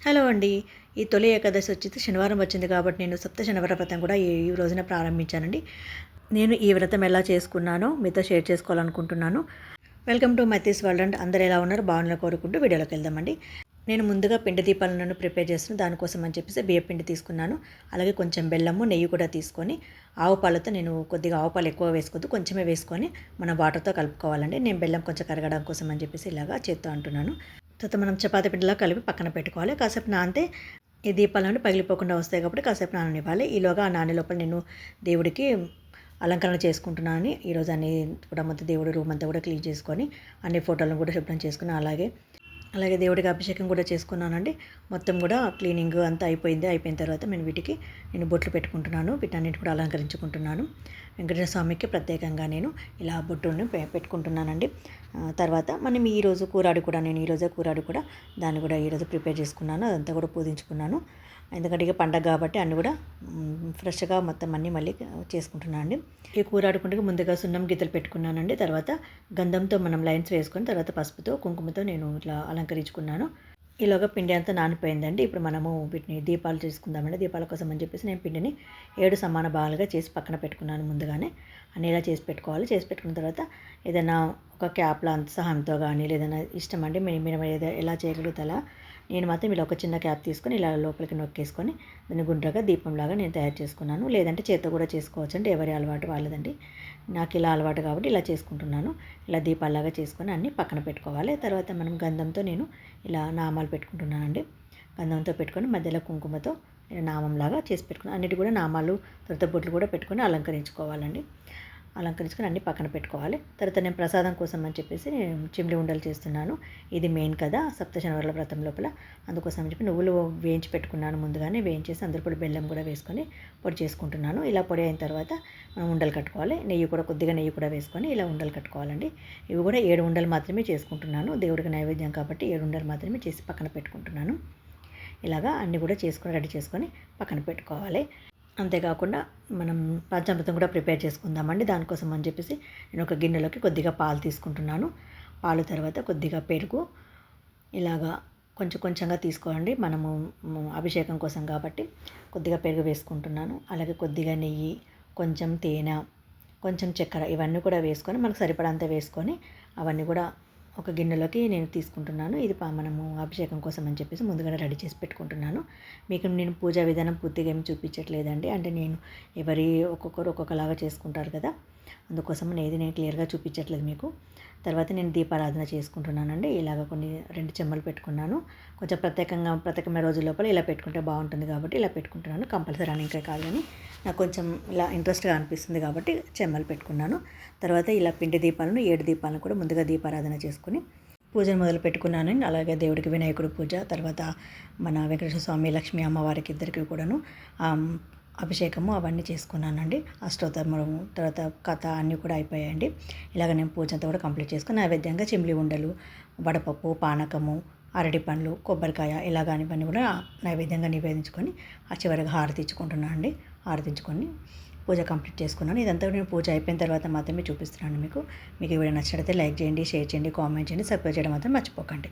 Hello అండి. ఈ తొలి ఏకాదశి వచ్చేసి శనివారం వచ్చింది కాబట్టి నేను సప్త శనివార వ్రతం కూడా ఈ రోజున ప్రారంభించానండి. నేను ఈ వ్రతం ఎలా చేసుకున్నానో మీతో షేర్ చేసుకోవాలనుకుంటున్నాను. వెల్కమ్ టు మతీస్ వరల్డ్ అండ్ అందరూ ఎలా ఉన్నారు బాగుండాలని కోరుకుంటూ వీడియోలోకి వెళ్దామండి. నేను ముందుగా పిండి దీపాలను ప్రిపేర్ చేస్తున్నాను. దానికోసం అని చెప్పేసి బియ్యం పిండి తీసుకున్నాను. అలాగే కొంచెం బెల్లము, నెయ్యి కూడా తీసుకొని ఆవు పాలతో నేను కొద్దిగా ఆవు పాలు ఎక్కువ వేసుకోవద్దు, కొంచెమే వేసుకొని మనం వాటర్తో కలుపుకోవాలండి. నేను బెల్లం కొంచెం కరగడం కోసం అని చెప్పేసి ఇలాగా చేత్తో అంటున్నాను. తర్వాత మనం చపాతీ పిండిలా కలిపి పక్కన పెట్టుకోవాలి. కాసేపు నానితే ఈ దీపాలన్నీ పగిలిపోకుండా వస్తాయి కాబట్టి కాసేపు నాననివ్వాలి. ఈలోగా ఆ నానే లోపల నేను దేవుడికి అలంకరణ చేసుకుంటున్నాను. ఈరోజు అన్నీ కూడా మొత్తం దేవుడి రూమ్ అంతా కూడా క్లీన్ చేసుకొని అన్ని ఫోటోలను కూడా శుభ్రం చేసుకుని అలాగే దేవుడికి అభిషేకం కూడా చేసుకున్నానండి. మొత్తం కూడా క్లీనింగ్ అంతా అయిపోయింది. అయిపోయిన తర్వాత నేను బొట్లు పెట్టుకుంటున్నాను. వీటన్నిటి కూడా అలంకరించుకుంటున్నాను. వెంకటేశ్వర స్వామికి ప్రత్యేకంగా నేను ఇలా బొట్టుని పెట్టుకుంటున్నానండి. తర్వాత మనం ఈరోజు నేను ఈరోజే కూరాడు కూడా దాన్ని కూడా ఈరోజు ప్రిపేర్ చేసుకున్నాను. అదంతా కూడా పూజించుకున్నాను. ఎందుకంటే ఇక పండగ కాబట్టి అన్నీ కూడా ఫ్రెష్గా మొత్తం అన్నీ మళ్ళీ చేసుకుంటున్నాను అండి. ఈ కూరాడుకుంటే ముందుగా సున్నం గీతలు పెట్టుకున్నానండి. తర్వాత గంధంతో మనం లైన్స్ వేసుకొని తర్వాత పసుపుతో కుంకుమతో నేను ఇట్లా అలంకరించుకున్నాను. ఈలోగా పిండి అంతా నానిపోయిందండి. ఇప్పుడు మనము వీటిని దీపాలు చేసుకుందామండి. దీపాల కోసం అని చెప్పేసి నేను పిండిని 7 సమాన భాగాలుగా చేసి పక్కన పెట్టుకున్నాను ముందుగానే. అన్నీ ఇలా చేసి పెట్టుకోవాలి. చేసి పెట్టుకున్న తర్వాత ఏదైనా ఒక క్యాప్ల సహాయంతో కానీ లేదన్నా ఇష్టం అండి మీరు ఎలా చేయగలుగుతారా. నేను మాత్రం ఇలా ఒక చిన్న క్యాప్ తీసుకొని ఇలా లోపలికి నొక్కేసుకొని దాన్ని గుండ్రగా దీపంలాగా నేను తయారు చేసుకున్నాను. లేదంటే చేత్తో కూడా చేసుకోవచ్చు అండి. ఎవరి అలవాటు వాళ్ళదండి. నాకు ఇలా అలవాటు కాబట్టి ఇలా చేసుకుంటున్నాను. ఇలా దీపాలాగా చేసుకొని అన్నీ పక్కన పెట్టుకోవాలి. తర్వాత మనం గంధంతో నేను ఇలా నామాలు పెట్టుకుంటున్నానండి. గంధంతో పెట్టుకొని మధ్యలో కుంకుమతో నామంలాగా చేసి పెట్టుకున్నాను. అన్నిటి కూడా నామాలు తర్వాత బొట్లు కూడా పెట్టుకొని అలంకరించుకోవాలండి. అలంకరించుకొని అన్నీ పక్కన పెట్టుకోవాలి. తర్వాత నేను ప్రసాదం కోసం అని చెప్పేసి నేను చిమ్లి ఉండలు చేస్తున్నాను. ఇది మెయిన్ కదా సప్త శనివారాల వ్రతం లోపల. అందుకోసం అని చెప్పి నువ్వులు వేయించి పెట్టుకున్నాను ముందుగానే. వేయించేసి అందరి పొడి బెల్లం కూడా వేసుకొని పొడి చేసుకుంటున్నాను. ఇలా పొడి అయిన తర్వాత మనం ఉండలు కట్టుకోవాలి. కొద్దిగా నెయ్యి కూడా వేసుకొని ఇలా ఉండలు కట్టుకోవాలండి. ఇవి కూడా 7 ఉండలు మాత్రమే చేసుకుంటున్నాను. దేవుడికి నైవేద్యం కాబట్టి 7 ఉండలు మాత్రమే చేసి పక్కన పెట్టుకుంటున్నాను. ఇలాగా అన్నీ కూడా రెడీ చేసుకొని పక్కన పెట్టుకోవాలి. అంతేకాకుండా మనం పంచామృతం కూడా ప్రిపేర్ చేసుకుందామండి. దానికోసం అని చెప్పేసి నేను ఒక గిన్నెలోకి కొద్దిగా పాలు తీసుకుంటున్నాను. పాలు తర్వాత కొద్దిగా పెరుగు ఇలాగా కొంచెంగా తీసుకోండి. మనము అభిషేకం కోసం కాబట్టి కొద్దిగా పెరుగు వేసుకుంటున్నాను. అలాగే కొద్దిగా నెయ్యి, కొంచెం తేనె, కొంచెం చక్కెర ఇవన్నీ కూడా వేసుకొని మనకు సరిపడంత వేసుకొని అవన్నీ కూడా ఒక గిన్నెలోకి నేను తీసుకుంటున్నాను. ఇది మనము అభిషేకం కోసం అని చెప్పేసి ముందుగానే రెడీ చేసి పెట్టుకుంటున్నాను. మీకు నేను పూజా విధానం పూర్తిగా ఏమి చూపించట్లేదండి. అంటే ఒక్కొక్కరు ఒక్కొక్కలాగా చేసుకుంటారు కదా, అందుకోసం నేను క్లియర్గా చూపించట్లేదు మీకు. తర్వాత నేను దీపారాధన చేసుకుంటున్నానండి. ఇలాగ 2 చెమ్మలు పెట్టుకున్నాను. కొంచెం ప్రత్యేకమైన రోజుల లోపల ఇలా పెట్టుకుంటే బాగుంటుంది కాబట్టి ఇలా పెట్టుకుంటున్నాను. కంపల్సరీ అని ఇంకా కాదు కానీ నాకు కొంచెం ఇలా ఇంట్రెస్ట్గా అనిపిస్తుంది కాబట్టి చెమ్మలు పెట్టుకున్నాను. తర్వాత ఇలా పిండి దీపాలను 7 దీపాలను కూడా ముందుగా దీపారాధన చేసుకుని పూజను మొదలు పెట్టుకున్నాను. అలాగే దేవుడికి వినాయకుడి పూజ, తర్వాత మన వెంకటేశ్వర స్వామి, లక్ష్మీ అమ్మవారికి ఇద్దరికి కూడాను అభిషేకము అవన్నీ చేసుకున్నానండి. అష్టోత్తరము తర్వాత కథ అన్నీ కూడా అయిపోయాయండి. ఇలాగ నేను పూజ అంతా కూడా కంప్లీట్ చేసుకుని నైవేద్యంగా చిమ్లి ఉండలు, వడపప్పు, పానకము, అరటి పండ్లు, కొబ్బరికాయ ఇలాగ ఇవన్నీ కూడా నైవేద్యంగా నివేదించుకొని చివరిగా హారతి ఇచ్చుకుంటున్నాను అండి. హారతి ఇచ్చుకొని పూజ కంప్లీట్ చేసుకున్నాను. ఇదంతా నేను పూజ అయిపోయిన తర్వాత మాత్రమే చూపిస్తున్నాను మీకు. ఈ వీడియో నచ్చినట్లయితే లైక్ చేయండి, షేర్ చేయండి, కామెంట్ చేయండి, సబ్స్క్రైబ్ చేయడం మాత్రం మర్చిపోకండి.